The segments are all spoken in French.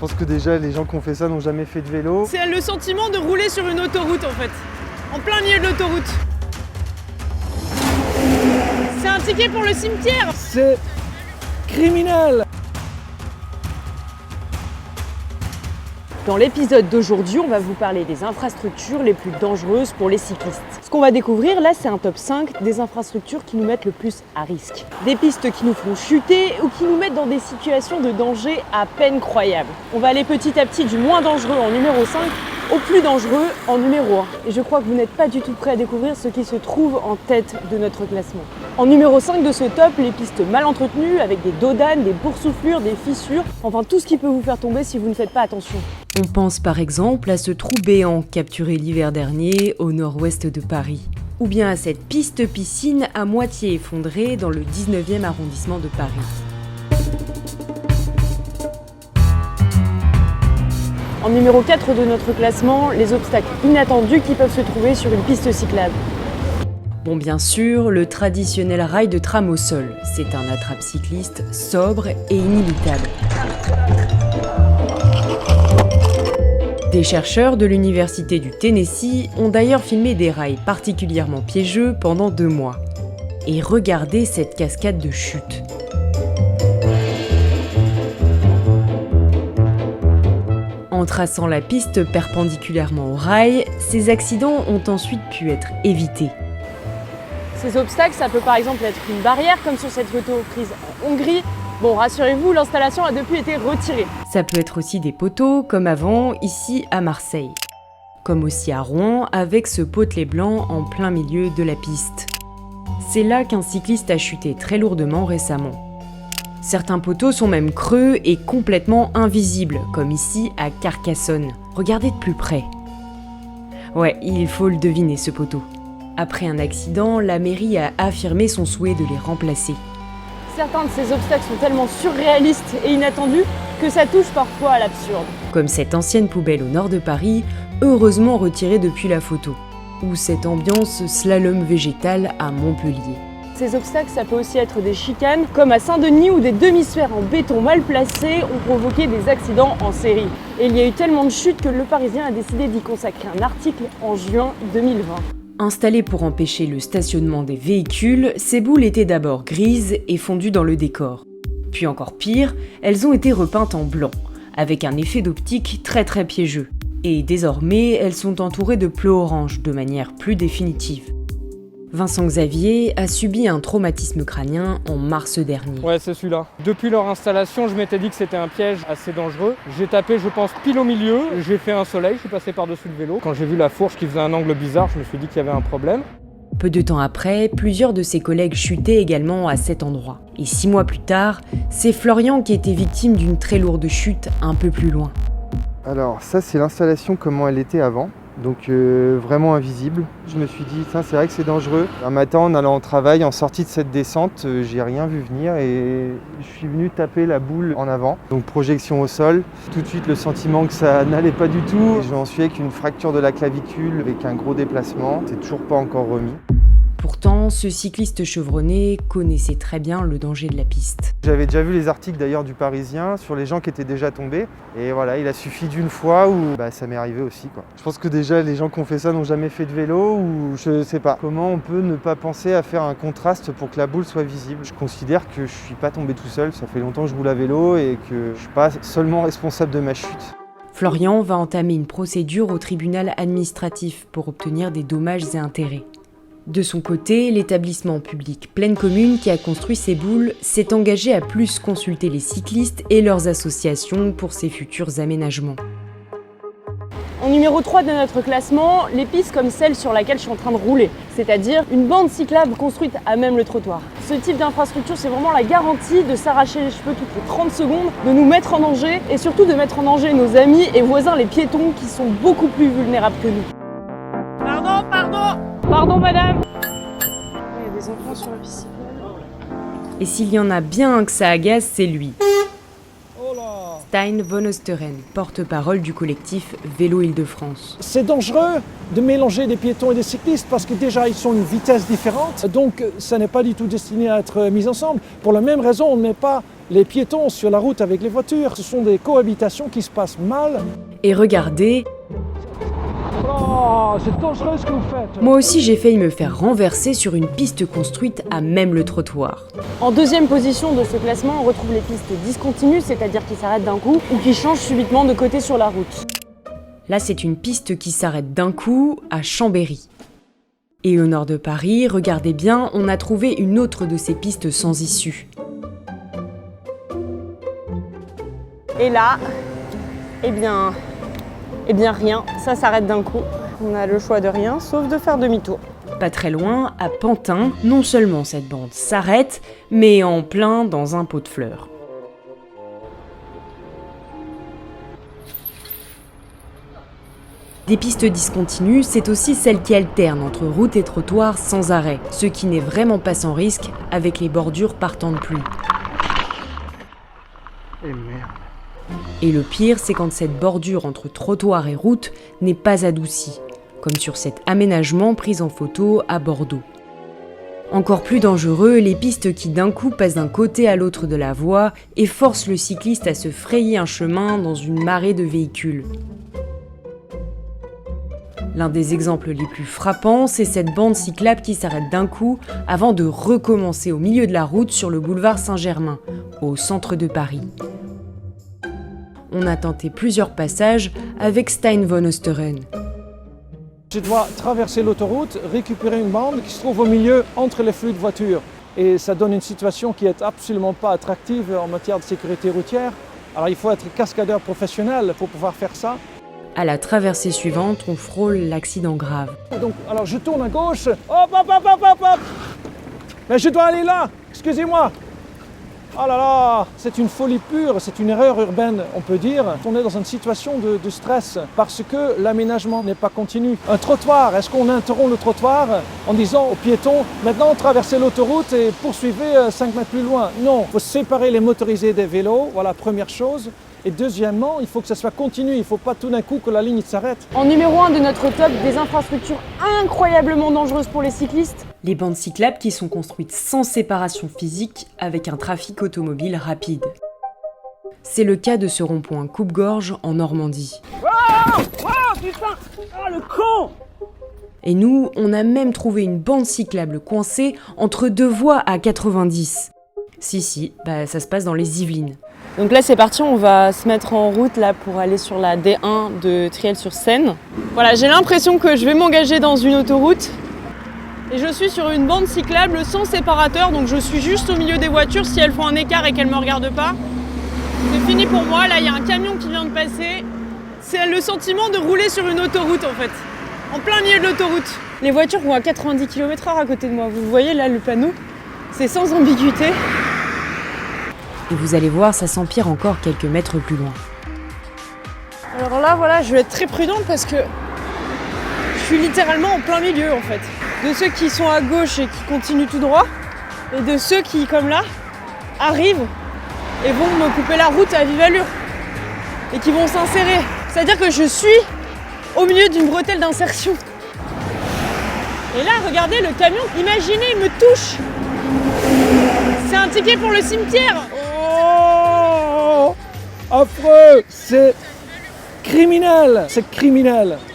pense que déjà les gens qui ont fait ça n'ont jamais fait de vélo. C'est le sentiment de rouler sur une autoroute en fait, en plein milieu de l'autoroute. C'est un ticket pour le cimetière. C'est criminel. Dans l'épisode d'aujourd'hui, on va vous parler des infrastructures les plus dangereuses pour les cyclistes. Ce qu'on va découvrir là, c'est un top 5 des infrastructures qui nous mettent le plus à risque. Des pistes qui nous font chuter ou qui nous mettent dans des situations de danger à peine croyables. On va aller petit à petit du moins dangereux en numéro 5 au plus dangereux en numéro 1. Et je crois que vous n'êtes pas du tout prêts à découvrir ce qui se trouve en tête de notre classement. En numéro 5 de ce top, les pistes mal entretenues avec des dos d'âne, des boursouflures, des fissures, enfin tout ce qui peut vous faire tomber si vous ne faites pas attention. On pense par exemple à ce trou béant capturé l'hiver dernier au nord-ouest de Paris. Ou bien à cette piste piscine à moitié effondrée dans le 19e arrondissement de Paris. En numéro 4 de notre classement, les obstacles inattendus qui peuvent se trouver sur une piste cyclable. Bon, bien sûr, le traditionnel rail de tram au sol. C'est un attrape cycliste sobre et inimitable. Des chercheurs de l'université du Tennessee ont d'ailleurs filmé des rails particulièrement piégeux pendant 2 mois. Et regardez cette cascade de chute. En traçant la piste perpendiculairement au rail, ces accidents ont ensuite pu être évités. Ces obstacles, ça peut par exemple être une barrière, comme sur cette photo prise en Hongrie. Bon, rassurez-vous, l'installation a depuis été retirée. Ça peut être aussi des poteaux, comme avant, ici à Marseille. Comme aussi à Rouen, avec ce potelet blanc en plein milieu de la piste. C'est là qu'un cycliste a chuté très lourdement récemment. Certains poteaux sont même creux et complètement invisibles, comme ici à Carcassonne. Regardez de plus près. Ouais, il faut le deviner ce poteau. Après un accident, la mairie a affirmé son souhait de les remplacer. Certains de ces obstacles sont tellement surréalistes et inattendus que ça touche parfois à l'absurde. Comme cette ancienne poubelle au nord de Paris, heureusement retirée depuis la photo. Ou cette ambiance slalom végétal à Montpellier. Ces obstacles, ça peut aussi être des chicanes, comme à Saint-Denis où des demi-sphères en béton mal placées ont provoqué des accidents en série. Et il y a eu tellement de chutes que Le Parisien a décidé d'y consacrer un article en juin 2020. Installées pour empêcher le stationnement des véhicules, ces boules étaient d'abord grises et fondues dans le décor. Puis encore pire, elles ont été repeintes en blanc, avec un effet d'optique très piégeux. Et désormais, elles sont entourées de pleux orange de manière plus définitive. Vincent Xavier a subi un traumatisme crânien en mars dernier. Ouais, c'est celui-là. Depuis leur installation, je m'étais dit que c'était un piège assez dangereux. J'ai tapé, je pense, pile au milieu. J'ai fait un soleil, je suis passé par-dessus le vélo. Quand j'ai vu la fourche qui faisait un angle bizarre, je me suis dit qu'il y avait un problème. Peu de temps après, plusieurs de ses collègues chutaient également à cet endroit. Et 6 mois plus tard, c'est Florian qui était victime d'une très lourde chute un peu plus loin. Alors ça c'est l'installation comment elle était avant. Donc vraiment invisible. Je me suis dit, c'est vrai que c'est dangereux. Un matin, en allant au travail, en sortie de cette descente, j'ai rien vu venir et je suis venu taper la boule en avant. Donc projection au sol. Tout de suite, le sentiment que ça n'allait pas du tout. J'en suis avec une fracture de la clavicule, avec un gros déplacement. C'est toujours pas encore remis. Pourtant, ce cycliste chevronné connaissait très bien le danger de la piste. J'avais déjà vu les articles d'ailleurs du Parisien sur les gens qui étaient déjà tombés. Et voilà, il a suffi d'une fois où ça m'est arrivé aussi, quoi. Je pense que déjà les gens qui ont fait ça n'ont jamais fait de vélo ou je sais pas. Comment on peut ne pas penser à faire un contraste pour que la boule soit visible? Je considère que je suis pas tombé tout seul. Ça fait longtemps que je roule à vélo et que je suis pas seulement responsable de ma chute. Florian va entamer une procédure au tribunal administratif pour obtenir des dommages et intérêts. De son côté, l'établissement public Pleine Commune qui a construit ces boules s'est engagé à plus consulter les cyclistes et leurs associations pour ses futurs aménagements. En numéro 3 de notre classement, les pistes comme celle sur laquelle je suis en train de rouler, c'est-à-dire une bande cyclable construite à même le trottoir. Ce type d'infrastructure, c'est vraiment la garantie de s'arracher les cheveux toutes les 30 secondes, de nous mettre en danger et surtout de mettre en danger nos amis et voisins les piétons qui sont beaucoup plus vulnérables que nous. Pardon madame. Il y a des enfants sur la piste cyclable. Et s'il y en a bien un que ça agace, c'est lui. Oh là! Stijn van Osteren, porte-parole du collectif Vélo Île-de-France. C'est dangereux de mélanger des piétons et des cyclistes parce que déjà ils sont une vitesse différente, donc ça n'est pas du tout destiné à être mis ensemble. Pour la même raison, on ne met pas les piétons sur la route avec les voitures. Ce sont des cohabitations qui se passent mal. Et regardez, Oh, c'est dangereux ce que vous faites. moi aussi j'ai failli me faire renverser sur une piste construite à même le trottoir. En deuxième position de ce classement, on retrouve les pistes discontinues, c'est-à-dire qui s'arrêtent d'un coup ou qui changent subitement de côté sur la route. Là, c'est une piste qui s'arrête d'un coup à Chambéry. Et au nord de Paris, regardez bien, on a trouvé une autre de ces pistes sans issue. Et là, eh bien rien, ça s'arrête d'un coup. On a le choix de rien, sauf de faire demi-tour. Pas très loin, à Pantin, non seulement cette bande s'arrête, mais en plein dans un pot de fleurs. Des pistes discontinues, c'est aussi celles qui alternent entre route et trottoir sans arrêt, ce qui n'est vraiment pas sans risque avec les bordures partant de pluie. Et le pire, c'est quand cette bordure entre trottoir et route n'est pas adoucie, comme sur cet aménagement pris en photo à Bordeaux. Encore plus dangereux, les pistes qui d'un coup passent d'un côté à l'autre de la voie et forcent le cycliste à se frayer un chemin dans une marée de véhicules. L'un des exemples les plus frappants, c'est cette bande cyclable qui s'arrête d'un coup avant de recommencer au milieu de la route sur le boulevard Saint-Germain, au centre de Paris. On a tenté plusieurs passages avec Stijn van Osteren. Je dois traverser l'autoroute, récupérer une bande qui se trouve au milieu entre les flux de voitures. Et ça donne une situation qui n'est absolument pas attractive en matière de sécurité routière. Alors il faut être cascadeur professionnel pour pouvoir faire ça. À la traversée suivante, on frôle l'accident grave. Donc, alors je tourne à gauche. Hop, hop, hop, hop, hop, hop. Mais je dois aller là, excusez-moi. Oh là là, c'est une folie pure, c'est une erreur urbaine, on peut dire. On est dans une situation de stress parce que l'aménagement n'est pas continu. Un trottoir, est-ce qu'on interrompt le trottoir en disant aux piétons « Maintenant, traversez l'autoroute et poursuivez 5 mètres plus loin ». Non, il faut séparer les motorisés des vélos, voilà, première chose. Et deuxièmement, il faut que ça soit continu, il ne faut pas tout d'un coup que la ligne s'arrête. En numéro 1 de notre top, des infrastructures incroyablement dangereuses pour les cyclistes. Les bandes cyclables qui sont construites sans séparation physique avec un trafic automobile rapide. C'est le cas de ce rond-point coupe-gorge en Normandie. Oh, putain! Ah, le con! Et nous, on a même trouvé une bande cyclable coincée entre deux voies à 90. Si, ça se passe dans les Yvelines. Donc là c'est parti, on va se mettre en route là pour aller sur la D1 de Triel-sur-Seine. Voilà, j'ai l'impression que je vais m'engager dans une autoroute. Et je suis sur une bande cyclable sans séparateur, donc je suis juste au milieu des voitures. Si elles font un écart et qu'elles ne me regardent pas, c'est fini pour moi. Là il y a un camion qui vient de passer. C'est le sentiment de rouler sur une autoroute en fait, en plein milieu de l'autoroute. Les voitures vont à 90 km/h à côté de moi. Vous voyez là le panneau, c'est sans ambiguïté. Et vous allez voir, ça s'empire encore quelques mètres plus loin. Alors là, voilà, je vais être très prudente parce que je suis littéralement en plein milieu en fait. De ceux qui sont à gauche et qui continuent tout droit, et de ceux qui, comme là, arrivent et vont me couper la route à vive allure et qui vont s'insérer. C'est-à-dire que je suis au milieu d'une bretelle d'insertion. Et là, regardez le camion, imaginez, il me touche. C'est un ticket pour le cimetière. Oh, affreux! C'est criminel,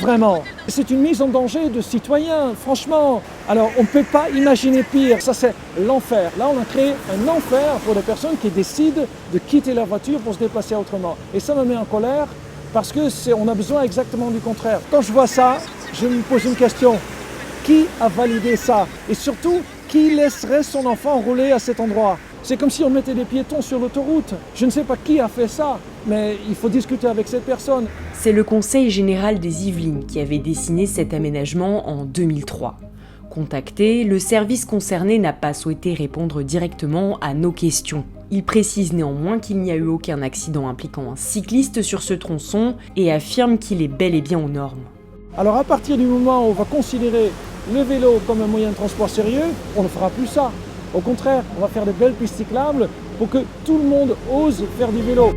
vraiment. C'est une mise en danger de citoyens, franchement. Alors, on ne peut pas imaginer pire. Ça, c'est l'enfer. Là, on a créé un enfer pour les personnes qui décident de quitter leur voiture pour se déplacer autrement. Et ça me met en colère parce qu'on a besoin exactement du contraire. Quand je vois ça, je me pose une question. Qui a validé ça? Et surtout, qui laisserait son enfant rouler à cet endroit? C'est comme si on mettait des piétons sur l'autoroute. Je ne sais pas qui a fait ça, mais il faut discuter avec cette personne. C'est le Conseil général des Yvelines qui avait dessiné cet aménagement en 2003. Contacté, le service concerné n'a pas souhaité répondre directement à nos questions. Il précise néanmoins qu'il n'y a eu aucun accident impliquant un cycliste sur ce tronçon et affirme qu'il est bel et bien aux normes. Alors à partir du moment où on va considérer le vélo comme un moyen de transport sérieux, on ne fera plus ça. Au contraire, on va faire de belles pistes cyclables pour que tout le monde ose faire du vélo.